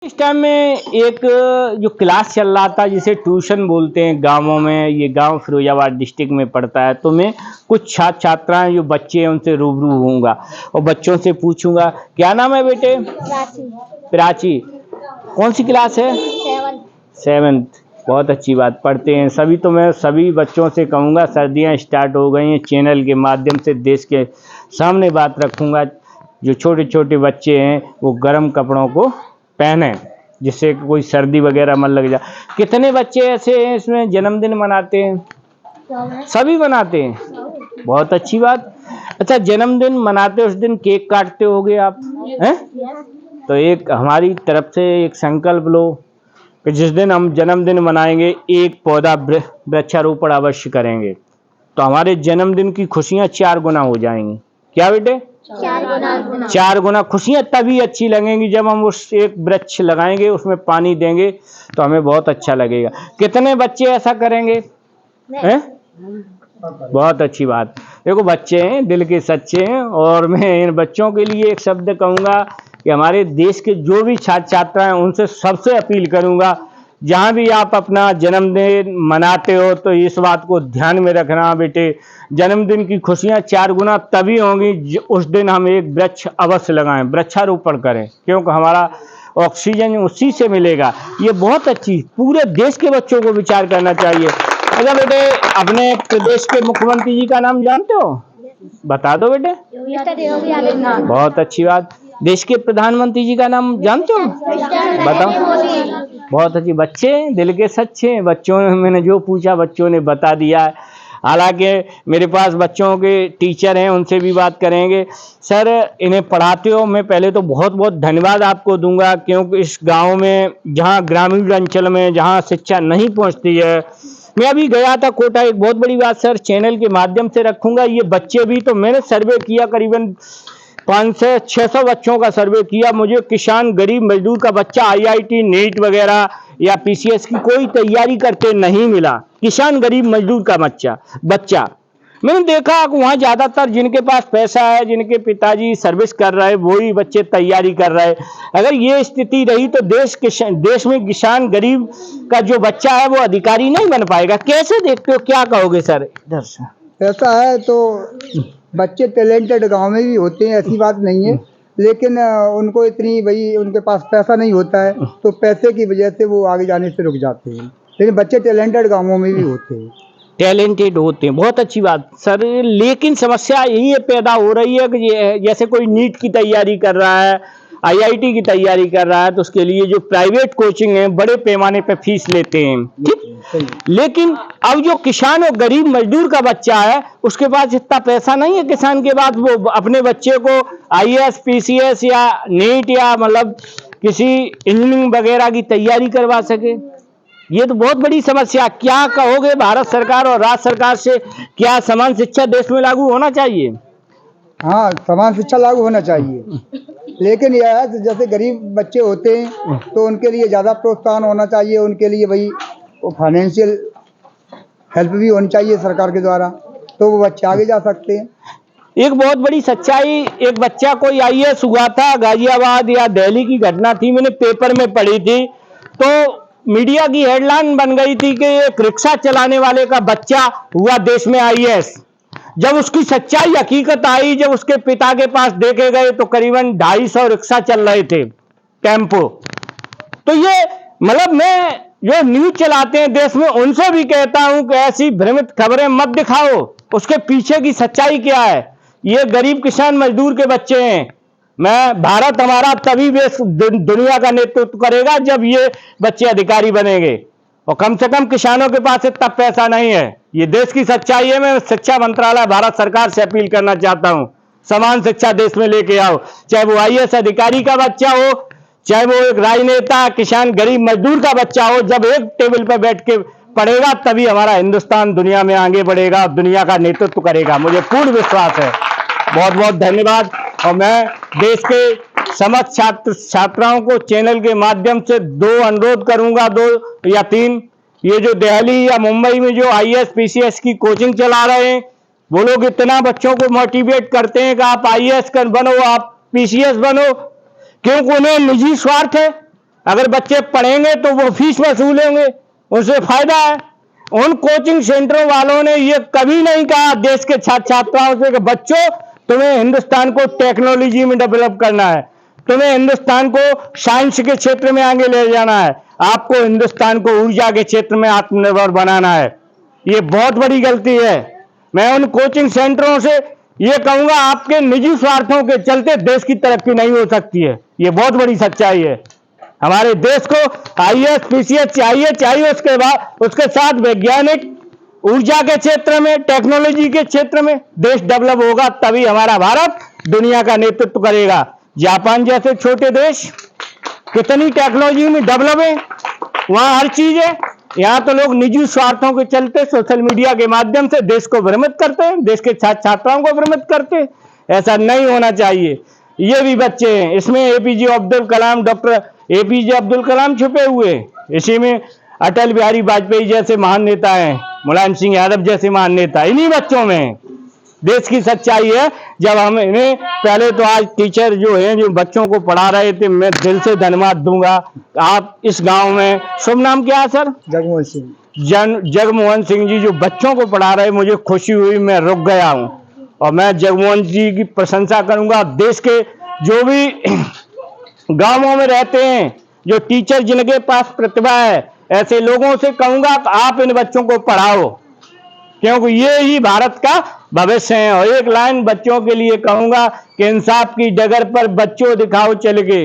इस टाइम में एक जो क्लास चल रहा था जिसे ट्यूशन बोलते हैं गांवों में, ये गांव फिरोजाबाद डिस्ट्रिक्ट में पड़ता है। तो मैं कुछ छात्र छात्राएं जो बच्चे हैं उनसे रूबरू होऊंगा और बच्चों से पूछूंगा क्या नाम है बेटे? प्राची। प्राची। कौन सी क्लास है? 7th। बहुत अच्छी बात, पढ़ते हैं सभी। तो मैं सभी बच्चों से कहूँगा सर्दियाँ स्टार्ट हो गई हैं, चैनल के माध्यम से देश के सामने बात रखूँगा। जो छोटे छोटे बच्चे हैं वो गर्म कपड़ों को पहने जिससे कोई सर्दी वगैरह मत लग जाए। कितने बच्चे ऐसे हैं इसमें जन्मदिन मनाते हैं? सभी मनाते हैं, बहुत अच्छी बात। अच्छा, जन्मदिन मनाते उस दिन केक काटते होगे आप, हैं? तो एक हमारी तरफ से एक संकल्प लो कि जिस दिन हम जन्मदिन मनाएंगे एक पौधा वृक्षारोपण अवश्य करेंगे, तो हमारे जन्मदिन की खुशियां 4 गुना हो जाएंगी। क्या बेटे? 4 गुना खुशियां तभी अच्छी लगेंगी जब हम उस एक वृक्ष लगाएंगे, उसमें पानी देंगे तो हमें बहुत अच्छा लगेगा। कितने बच्चे ऐसा करेंगे? हैं? बहुत अच्छी बात। देखो बच्चे हैं, दिल के सच्चे हैं। और मैं इन बच्चों के लिए एक शब्द कहूँगा कि हमारे देश के जो भी छात्र छात्रा हैं उनसे सबसे अपील करूँगा, जहाँ भी आप अपना जन्मदिन मनाते हो तो इस बात को ध्यान में रखना बेटे, जन्मदिन की खुशियाँ 4 गुना तभी होंगी उस दिन हम एक वृक्ष अवश्य लगाएं, वृक्षारोपण करें, क्योंकि हमारा ऑक्सीजन उसी से मिलेगा। ये बहुत अच्छी, पूरे देश के बच्चों को विचार करना चाहिए। अच्छा बेटे, अपने प्रदेश के मुख्यमंत्री जी का नाम जानते हो? बता दो बेटे। बहुत अच्छी बात। देश के प्रधानमंत्री जी का नाम जानते हो? बताओ। बहुत अच्छी। बच्चे दिल के सच्चे हैं, बच्चों ने मैंने जो पूछा बच्चों ने बता दिया है। हालांकि मेरे पास बच्चों के टीचर हैं, उनसे भी बात करेंगे। सर, इन्हें पढ़ाते हो, मैं पहले तो बहुत बहुत धन्यवाद आपको दूंगा, क्योंकि इस गांव में जहां ग्रामीण अंचल में जहां शिक्षा नहीं पहुंचती है, मैं अभी गया था कोटा, एक बहुत बड़ी बात सर चैनल के माध्यम से रखूंगा। ये बच्चे भी, तो मैंने सर्वे किया, करीबन 500-600 बच्चों का सर्वे किया। मुझे किसान गरीब मजदूर का बच्चा आईआईटी नीट वगैरह या पीसीएस की कोई तैयारी करते नहीं मिला। किसान गरीब मजदूर का बच्चा मैंने देखा कि वहाँ ज्यादातर जिनके पास पैसा है, जिनके पिताजी सर्विस कर रहे हैं, वही बच्चे तैयारी कर रहे हैं। अगर ये स्थिति रही तो देश में किसान गरीब का जो बच्चा है वो अधिकारी नहीं बन पाएगा। कैसे देखते हो, क्या कहोगे सर? इधर से ऐसा है तो बच्चे टैलेंटेड गांव में भी होते हैं, ऐसी बात नहीं है, लेकिन उनको इतनी भाई उनके पास पैसा नहीं होता है, तो पैसे की वजह से वो आगे जाने से रुक जाते हैं। लेकिन बच्चे टैलेंटेड गांवों में भी होते हैं, टैलेंटेड होते हैं, बहुत अच्छी बात सर। लेकिन समस्या यही पैदा हो रही है कि जैसे कोई नीट की तैयारी कर रहा है, आईआईटी की तैयारी कर रहा है, तो उसके लिए जो प्राइवेट कोचिंग है बड़े पैमाने पे फीस लेते हैं, ठीक। लेकिन अब जो किसान और गरीब मजदूर का बच्चा है उसके पास इतना पैसा नहीं है किसान के बाद वो अपने बच्चे को आईएएस पीसीएस या नीट या मतलब किसी इंजीनियरिंग वगैरह की तैयारी करवा सके। ये तो बहुत बड़ी समस्या। क्या कहोगे, भारत सरकार और राज्य सरकार से क्या समान शिक्षा देश में लागू होना चाहिए? हाँ, समान शिक्षा लागू होना चाहिए, लेकिन यह है जैसे गरीब बच्चे होते हैं तो उनके लिए ज़्यादा प्रोत्साहन होना चाहिए, उनके लिए भाई फाइनेंशियल हेल्प भी होनी चाहिए सरकार के द्वारा, तो वो बच्चे आगे जा सकते हैं। एक बहुत बड़ी सच्चाई, एक बच्चा कोई आईएएस हुआ था, गाजियाबाद या दिल्ली की घटना थी, मैंने पेपर में पढ़ी थी, तो मीडिया की हेडलाइन बन गई थी कि एक रिक्शा चलाने वाले का बच्चा हुआ देश में आईएएस। जब उसकी सच्चाई हकीकत आई, जब उसके पिता के पास देखे गए तो करीबन 250 रिक्शा चल रहे थे, टेम्पो। तो ये मतलब मैं जो न्यूज चलाते हैं देश में उनसे भी कहता हूं कि ऐसी भ्रमित खबरें मत दिखाओ, उसके पीछे की सच्चाई क्या है। ये गरीब किसान मजदूर के बच्चे हैं। भारत हमारा तभी दुनिया का नेतृत्व करेगा जब ये बच्चे अधिकारी बनेंगे, और कम से कम किसानों के पास इतना पैसा नहीं है। ये देश की सच्चाई है। मैं शिक्षा मंत्रालय भारत सरकार से अपील करना चाहता हूं, समान शिक्षा देश में लेके आओ, चाहे वो आईएएस अधिकारी का बच्चा हो, चाहे वो एक राजनेता किसान गरीब मजदूर का बच्चा हो। जब एक टेबल पर बैठ के पढ़ेगा तभी हमारा हिंदुस्तान दुनिया में आगे बढ़ेगा, दुनिया का नेतृत्व करेगा, मुझे पूर्ण विश्वास है। बहुत बहुत धन्यवाद। और मैं देश के समस्त छात्र छात्राओं को चैनल के माध्यम से 2 अनुरोध करूंगा, 2 या 3। ये जो दिल्ली या मुंबई में जो आईएएस पीसीएस की कोचिंग चला रहे हैं, वो लोग इतना बच्चों को मोटिवेट करते हैं कि आप आईएएस बनो, आप पीसीएस बनो, क्योंकि उन्हें निजी स्वार्थ है। अगर बच्चे पढ़ेंगे तो वो फीस वसूलेंगे, उससे फायदा है। उन कोचिंग सेंटरों वालों ने ये कभी नहीं कहा देश के छात्र छात्राओं से कि बच्चों तुम्हें हिंदुस्तान को टेक्नोलॉजी में डेवलप करना है, तुम्हें हिंदुस्तान को साइंस के क्षेत्र में आगे ले जाना है, आपको हिंदुस्तान को ऊर्जा के क्षेत्र में आत्मनिर्भर बनाना है। ये बहुत बड़ी गलती है। मैं उन कोचिंग सेंटरों से ये कहूंगा आपके निजी स्वार्थों के चलते देश की तरक्की नहीं हो सकती है। ये बहुत बड़ी सच्चाई है। हमारे देश को आईएएस पीसीएस चाहिए उसके बाद उसके साथ वैज्ञानिक ऊर्जा के क्षेत्र में, टेक्नोलॉजी के क्षेत्र में देश डेवलप होगा, तभी हमारा भारत दुनिया का नेतृत्व करेगा। जापान जैसे छोटे देश कितनी टेक्नोलॉजी में डेवलप है, वहां हर चीज है। यहाँ तो लोग निजी स्वार्थों के चलते सोशल मीडिया के माध्यम से देश को भ्रमित करते हैं, देश के छात्र छात्राओं को भ्रमित करते हैं। ऐसा नहीं होना चाहिए। ये भी बच्चे हैं, इसमें APJ Abdul Kalam, doctor APJ Abdul Kalam छुपे हुए, इसी में अटल बिहारी वाजपेयी जैसे महान नेता हैं, मुलायम सिंह यादव जैसे महान नेता, इन्हीं बच्चों में देश की सच्चाई है। जब हमें पहले तो आज टीचर जो हैं जो बच्चों को पढ़ा रहे थे, मैं दिल से धन्यवाद दूंगा। आप इस गांव में, शुभ नाम क्या है सर? जगमोहन सिंह। जगमोहन सिंह जी जो बच्चों को पढ़ा रहे, मुझे खुशी हुई, मैं रुक गया हूं और मैं जगमोहन जी की प्रशंसा करूंगा। देश के जो भी गांवों में रहते हैं, जो टीचर जिनके पास प्रतिभा है, ऐसे लोगों से कहूंगा कि आप इन बच्चों को पढ़ाओ, क्योंकि ये ही भारत का भविष्य है। और एक लाइन बच्चों के लिए कहूंगा कि इंसाफ की डगर पर बच्चों दिखाओ चल के,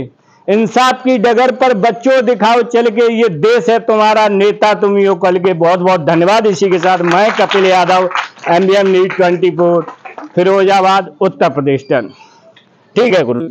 इंसाफ की डगर पर बच्चों दिखाओ चल के, ये देश है तुम्हारा, नेता तुम ही हो कल के। बहुत बहुत धन्यवाद। इसी के साथ मैं कपिल यादव, MBM न्यूज़ 24, फिरोजाबाद, उत्तर प्रदेश। ठीक है गुरु।